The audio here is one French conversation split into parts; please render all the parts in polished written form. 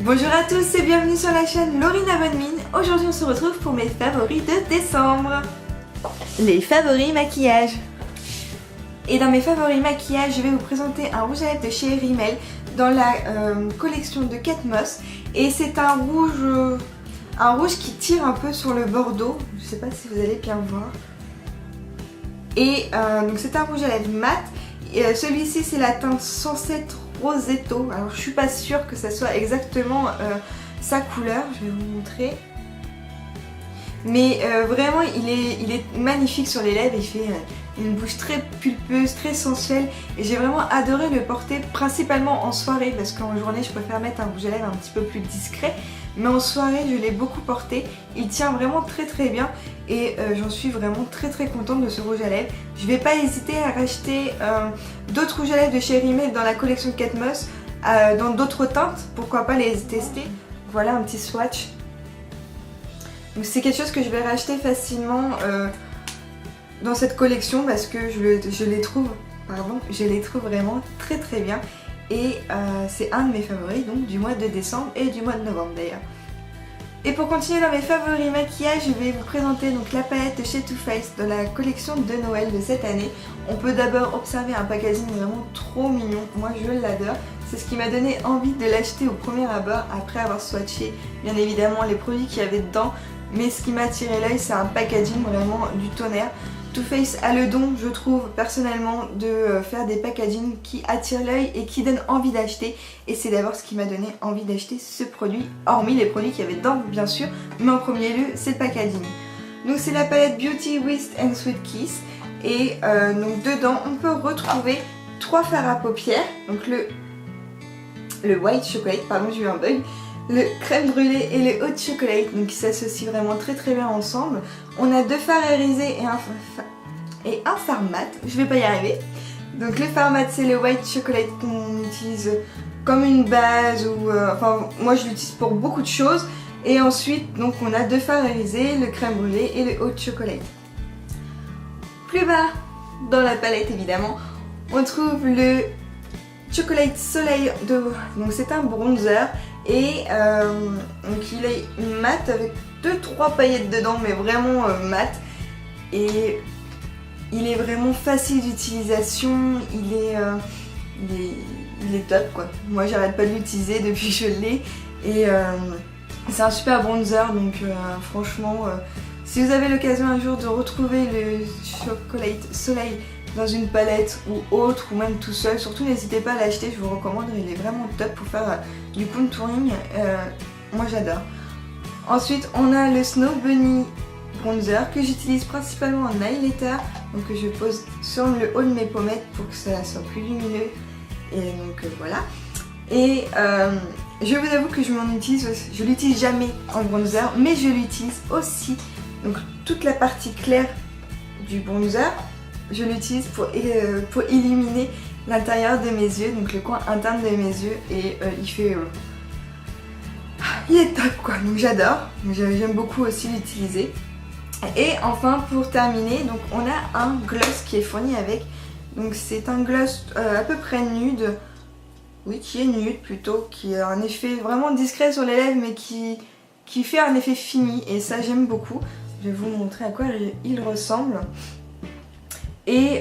Bonjour à tous et bienvenue sur la chaîne Laurine à bonne mine. Aujourd'hui on se retrouve pour mes favoris de décembre. Les favoris maquillage. Et dans mes favoris maquillage, je vais vous présenter un rouge à lèvres de chez Rimmel dans la collection de Kate Moss. Et c'est un rouge qui tire un peu sur le bordeaux. Je sais pas si vous allez bien voir. Et donc c'est un rouge à lèvres mat. Celui-ci c'est la teinte 107 Rosetto. Alors je suis pas sûre que ça soit exactement sa couleur, je vais vous montrer. Mais vraiment il est magnifique sur les lèvres, il fait une bouche très pulpeuse, très sensuelle. Et j'ai vraiment adoré le porter principalement en soirée parce qu'en journée je préfère mettre un rouge à lèvres un petit peu plus discret. Mais en soirée je l'ai beaucoup porté, il tient vraiment très bien et j'en suis vraiment très contente de ce rouge à lèvres. Je vais pas hésiter à racheter d'autres rouges à lèvres de chez Rimmel dans la collection Kate Moss, dans d'autres teintes, pourquoi pas les tester. Voilà un petit swatch. Donc c'est quelque chose que je vais racheter facilement dans cette collection parce que je les trouve vraiment très bien. Et c'est un de mes favoris donc du mois de décembre et du mois de novembre d'ailleurs. Et pour continuer dans mes favoris maquillage, je vais vous présenter donc la palette de chez Too Faced de la collection de Noël de cette année. On peut d'abord observer un packaging vraiment trop mignon, moi je l'adore. C'est ce qui m'a donné envie de l'acheter au premier abord après avoir swatché bien évidemment les produits qu'il y avait dedans. Mais ce qui m'a attiré l'œil, c'est un packaging vraiment du tonnerre. Too Faced a le don, je trouve personnellement, de faire des packagings qui attirent l'œil et qui donnent envie d'acheter. Et c'est d'abord ce qui m'a donné envie d'acheter ce produit, hormis les produits qu'il y avait dedans bien sûr, mais en premier lieu c'est le packaging. Donc c'est la palette Beauty Whisk and Sweet Kiss. Et donc dedans on peut retrouver 3 fards à paupières, donc le white chocolate, pardon j'ai eu un bug, le crème brûlée et le hot chocolate, donc qui s'associent vraiment très bien ensemble. On a 2 fards irisés et un fard mat, je vais pas y arriver. Donc le fard mat c'est le white chocolate qu'on utilise comme une base ou enfin moi je l'utilise pour beaucoup de choses. Et ensuite donc on a 2 fards irisés, le crème brûlée et le hot chocolate. Plus bas dans la palette évidemment on trouve le Chocolate Soleil donc c'est un bronzer et donc il est mat avec 2-3 paillettes dedans mais vraiment mat et il est vraiment facile d'utilisation, il est top quoi. Moi j'arrête pas de l'utiliser depuis que je l'ai et c'est un super bronzer donc franchement si vous avez l'occasion un jour de retrouver le Chocolate Soleil dans une palette ou autre ou même tout seul, surtout n'hésitez pas à l'acheter, je vous recommande, il est vraiment top pour faire du contouring, moi j'adore. Ensuite on a le Snow Bunny bronzer que j'utilise principalement en highlighter, donc que je pose sur le haut de mes pommettes pour que ça soit plus lumineux et donc voilà. Et je vous avoue que je l'utilise jamais en bronzer mais je l'utilise aussi, donc toute la partie claire du bronzer je l'utilise pour illuminer l'intérieur de mes yeux, donc le coin interne de mes yeux et il est top quoi, donc j'adore, j'aime beaucoup aussi l'utiliser. Et enfin pour terminer, donc on a un gloss qui est fourni avec, donc c'est un gloss à peu près nude, oui qui est nude plutôt, qui a un effet vraiment discret sur les lèvres mais qui fait un effet fini et ça j'aime beaucoup. Je vais vous montrer à quoi il ressemble. Et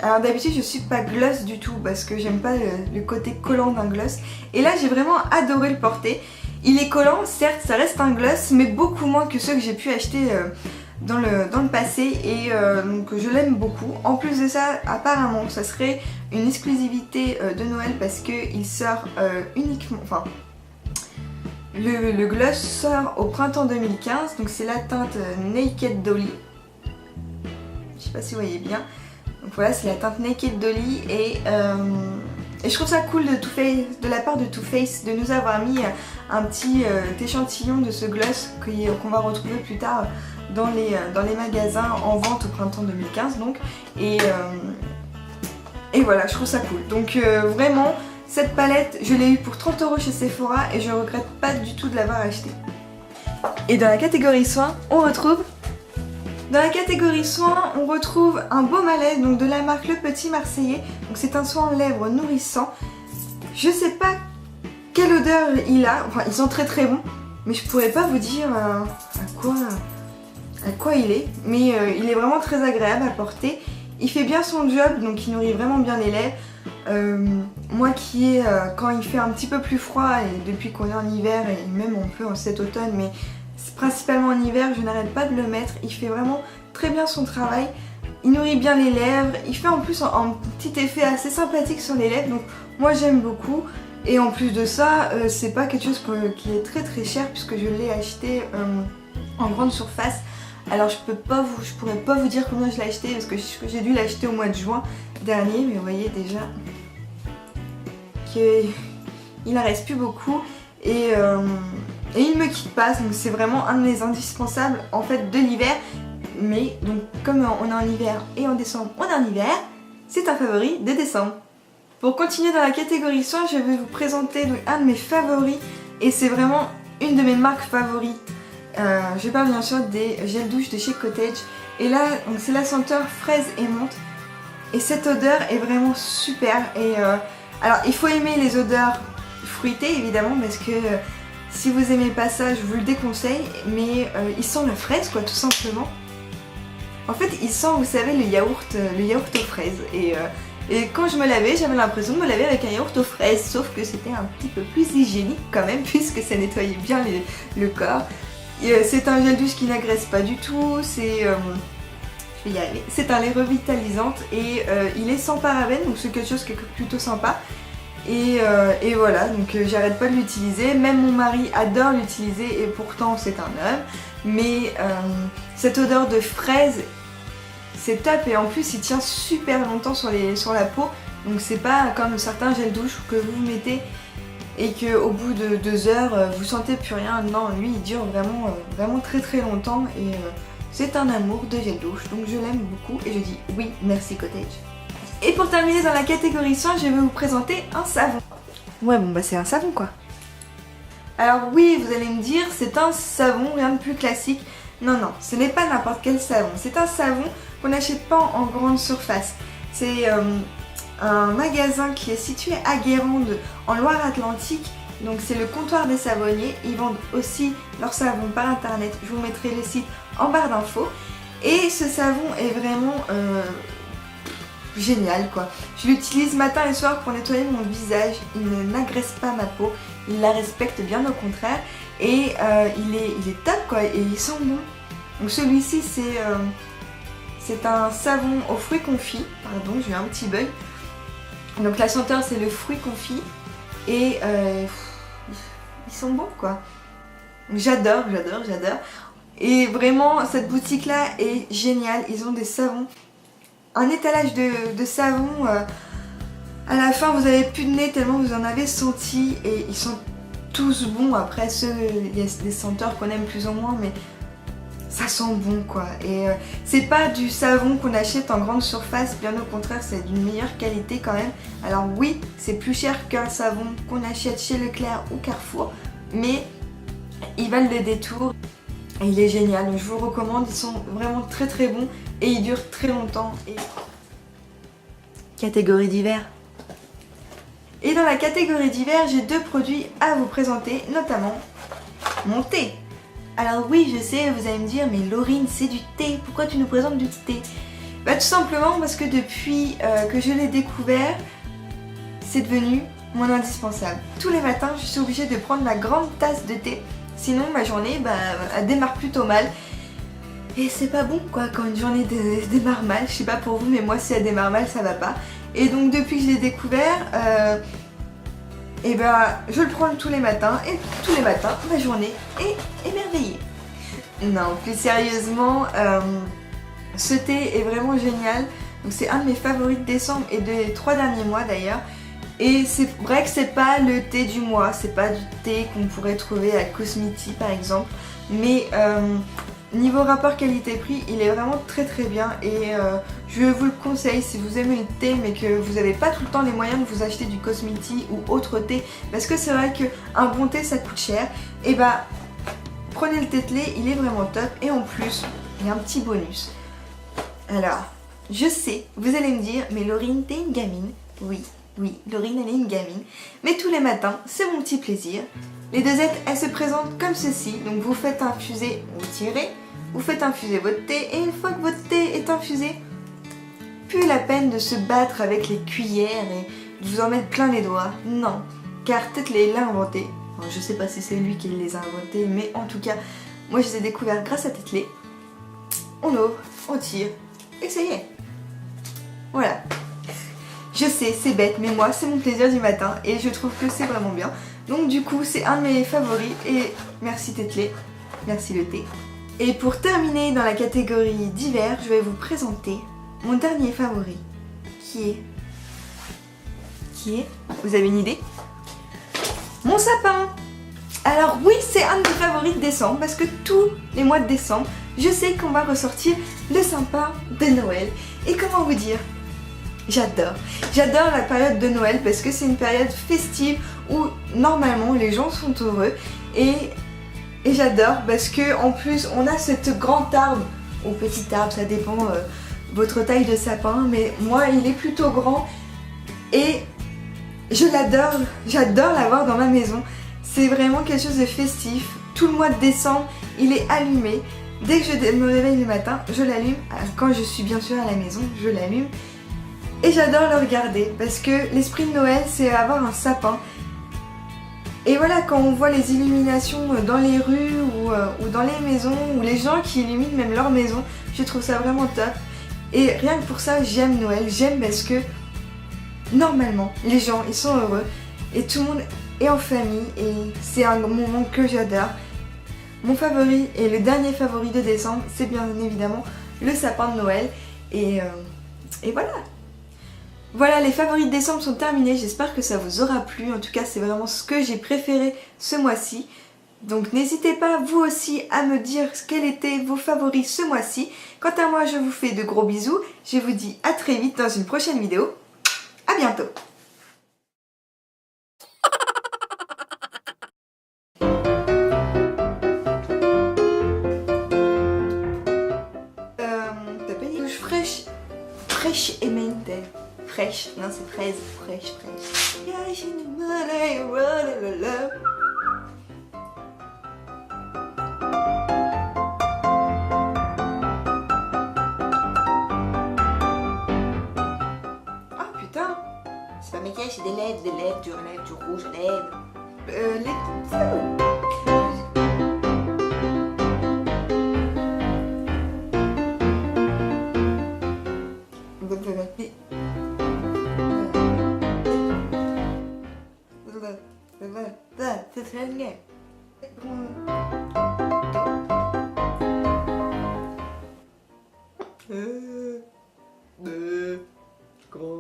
alors d'habitude je suis pas gloss du tout parce que j'aime pas le côté collant d'un gloss. Et là j'ai vraiment adoré le porter. Il est collant, certes ça reste un gloss mais beaucoup moins que ceux que j'ai pu acheter dans le passé et donc je l'aime beaucoup. En plus de ça apparemment ça serait une exclusivité de Noël parce qu'il sort uniquement, enfin le gloss sort au printemps 2015, donc c'est la teinte Naked Dolly. Je sais pas si vous voyez bien. Donc voilà, c'est la teinte Naked Dolly et je trouve ça cool de la part de Too Faced de nous avoir mis un petit échantillon de ce gloss qu'on va retrouver plus tard dans les magasins en vente au printemps 2015 donc. Et voilà, je trouve ça cool. Donc vraiment, cette palette, je l'ai eue pour 30 € chez Sephora et je regrette pas du tout de l'avoir achetée. Et dans la catégorie soins, on retrouve Dans la catégorie soins, on retrouve un baume à lèvres donc de la marque Le Petit Marseillais. Donc c'est un soin en lèvres nourrissant. Je sais pas quelle odeur il a. Enfin, ils sont très très bons, mais je pourrais pas vous dire à quoi il est. Mais il est vraiment très agréable à porter. Il fait bien son job, donc il nourrit vraiment bien les lèvres. Moi qui ai, quand il fait un petit peu plus froid, et depuis qu'on est en hiver, et même un peu en cet automne, mais principalement en hiver, je n'arrête pas de le mettre. Il fait vraiment très bien son travail. Il nourrit bien les lèvres. Il fait en plus un petit effet assez sympathique sur les lèvres, donc moi j'aime beaucoup. Et en plus de ça, c'est pas quelque chose qui est très très cher, puisque je l'ai acheté en grande surface. Alors je pourrais pas vous dire combien je l'ai acheté, parce que j'ai dû l'acheter au mois de juin dernier, mais vous voyez déjà qu'il en reste plus beaucoup, et il me quitte pas, donc c'est vraiment un de mes indispensables en fait de l'hiver. Mais donc comme on est en hiver et en décembre on est en hiver, c'est un favori de décembre. Pour continuer dans la catégorie soins, je vais vous présenter donc un de mes favoris, et c'est vraiment une de mes marques favorites. Je parle bien sûr des gels douche de chez Cottage, et là c'est la senteur fraise et menthe, et cette odeur est vraiment super. Et alors il faut aimer les odeurs fruitées évidemment, parce que si vous aimez pas ça je vous le déconseille, mais il sent la fraise quoi, tout simplement. En fait il sent, vous savez, le yaourt aux fraises, et quand je me lavais, j'avais l'impression de me laver avec un yaourt aux fraises, sauf que c'était un petit peu plus hygiénique quand même, puisque ça nettoyait bien le corps. C'est un gel douche qui n'agresse pas du tout, je vais y arriver. C'est un lait revitalisant, et il est sans parabènes, donc c'est quelque chose qui est plutôt sympa. Et voilà, donc j'arrête pas de l'utiliser. Même mon mari adore l'utiliser, et pourtant c'est un homme. Mais cette odeur de fraise, c'est top, et en plus il tient super longtemps sur la peau. Donc c'est pas comme certains gels douche que vous mettez et qu'au bout de 2 heures vous sentez plus rien. Non, lui il dure vraiment très très longtemps, et c'est un amour de gel douche, donc je l'aime beaucoup et je dis oui merci Cottage. Et pour terminer dans la catégorie soins, je vais vous présenter un savon. Ouais bon bah c'est un savon quoi. Alors oui, vous allez me dire c'est un savon, rien de plus classique. Non, ce n'est pas n'importe quel savon, c'est un savon qu'on n'achète pas en grande surface. C'est un magasin qui est situé à Guérande en Loire-Atlantique, donc c'est le comptoir des savonniers. Ils vendent aussi leur savon par internet, je vous mettrai le site en barre d'infos. Et ce savon est vraiment génial quoi. Je l'utilise matin et soir pour nettoyer mon visage, il n'agresse pas ma peau, il la respecte bien au contraire, et il est top quoi, et il sent bon. Donc celui-ci c'est un savon aux fruits confits, pardon j'ai eu un petit bug. Donc la senteur c'est le fruit confit, et ils sont bons quoi. J'adore. Et vraiment cette boutique là est géniale, ils ont des savons, un étalage de savons, à la fin vous avez plus de nez tellement vous en avez senti, et ils sont tous bons. Après il y a des senteurs qu'on aime plus ou moins, mais ça sent bon quoi. Et c'est pas du savon qu'on achète en grande surface, bien au contraire c'est d'une meilleure qualité quand même. Alors oui c'est plus cher qu'un savon qu'on achète chez Leclerc ou Carrefour, mais ils valent le détour. Et il est génial, donc je vous le recommande, ils sont vraiment très très bons et ils durent très longtemps. Catégorie d'hiver. Et dans la catégorie d'hiver, j'ai 2 produits à vous présenter, notamment mon thé. Alors oui, je sais, vous allez me dire, mais Laurine, c'est du thé, pourquoi tu nous présentes du thé? Bah tout simplement parce que depuis que je l'ai découvert, c'est devenu mon indispensable. Tous les matins, je suis obligée de prendre la grande tasse de thé. Sinon ma journée elle démarre plutôt mal, et c'est pas bon quoi quand une journée démarre mal. Je sais pas pour vous, mais moi si elle démarre mal ça va pas. Et donc depuis que je l'ai découvert, je le prends tous les matins, et tous les matins ma journée est émerveillée. Non, plus sérieusement, ce thé est vraiment génial. Donc c'est un de mes favoris de décembre et des 3 derniers mois d'ailleurs. Et c'est vrai que c'est pas le thé du mois, c'est pas du thé qu'on pourrait trouver à Cosmiti par exemple, mais niveau rapport qualité-prix, il est vraiment très très bien, et je vous le conseille si vous aimez le thé mais que vous n'avez pas tout le temps les moyens de vous acheter du Cosmiti ou autre thé, parce que c'est vrai qu'un bon thé ça coûte cher, et prenez le Tetley, il est vraiment top, et en plus il y a un petit bonus. Alors, je sais, vous allez me dire, mais Laurine, t'es une gamine. Oui, Oui, Laurine, elle est une gamine. Mais tous les matins, c'est mon petit plaisir. Les dosettes, elles se présentent comme ceci. Donc vous faites infuser, vous tirez, vous faites infuser votre thé. Et une fois que votre thé est infusé, plus la peine de se battre avec les cuillères et de vous en mettre plein les doigts. Non, car Tetley l'a inventé. Enfin, je sais pas si c'est lui qui les a inventés, mais en tout cas, moi je les ai découverts grâce à Tetley. On ouvre, on tire, et ça y est. Voilà. Je sais, c'est bête, mais moi, c'est mon plaisir du matin et je trouve que c'est vraiment bien. Donc du coup, c'est un de mes favoris et merci Tetley, merci le thé. Et pour terminer dans la catégorie d'hiver, je vais vous présenter mon dernier favori, qui est, vous avez une idée? Mon sapin. Alors oui, c'est un de mes favoris de décembre parce que tous les mois de décembre, je sais qu'on va ressortir le sapin de Noël. Et comment vous dire? J'adore la période de Noël parce que c'est une période festive où normalement les gens sont heureux et j'adore parce que en plus on a cette grande arbre ou petit arbre, ça dépend votre taille de sapin, mais moi il est plutôt grand et je l'adore, j'adore l'avoir dans ma maison. C'est vraiment quelque chose de festif. Tout le mois de décembre, il est allumé. Dès que je me réveille le matin, je l'allume. Quand je suis bien sûr à la maison, je l'allume. Et j'adore le regarder parce que l'esprit de Noël, c'est avoir un sapin. Et voilà, quand on voit les illuminations dans les rues ou dans les maisons, ou les gens qui illuminent même leur maison, je trouve ça vraiment top. Et rien que pour ça, j'aime Noël. J'aime parce que normalement, les gens, ils sont heureux et tout le monde est en famille et c'est un moment que j'adore. Mon favori et le dernier favori de décembre, c'est bien évidemment le sapin de Noël. Et voilà. Voilà, les favoris de décembre sont terminés. J'espère que ça vous aura plu. En tout cas, c'est vraiment ce que j'ai préféré ce mois-ci. Donc n'hésitez pas vous aussi à me dire quels étaient vos favoris ce mois-ci. Quant à moi, je vous fais de gros bisous. Je vous dis à très vite dans une prochaine vidéo. À bientôt. T'as pas dit douche fraîche? Fraîche et mente. Fraîche, non c'est fraise, fraîche. Ah putain, c'est pas maquillage, c'est des lèvres, du rouge à lèvres. C'est très bien. Grand.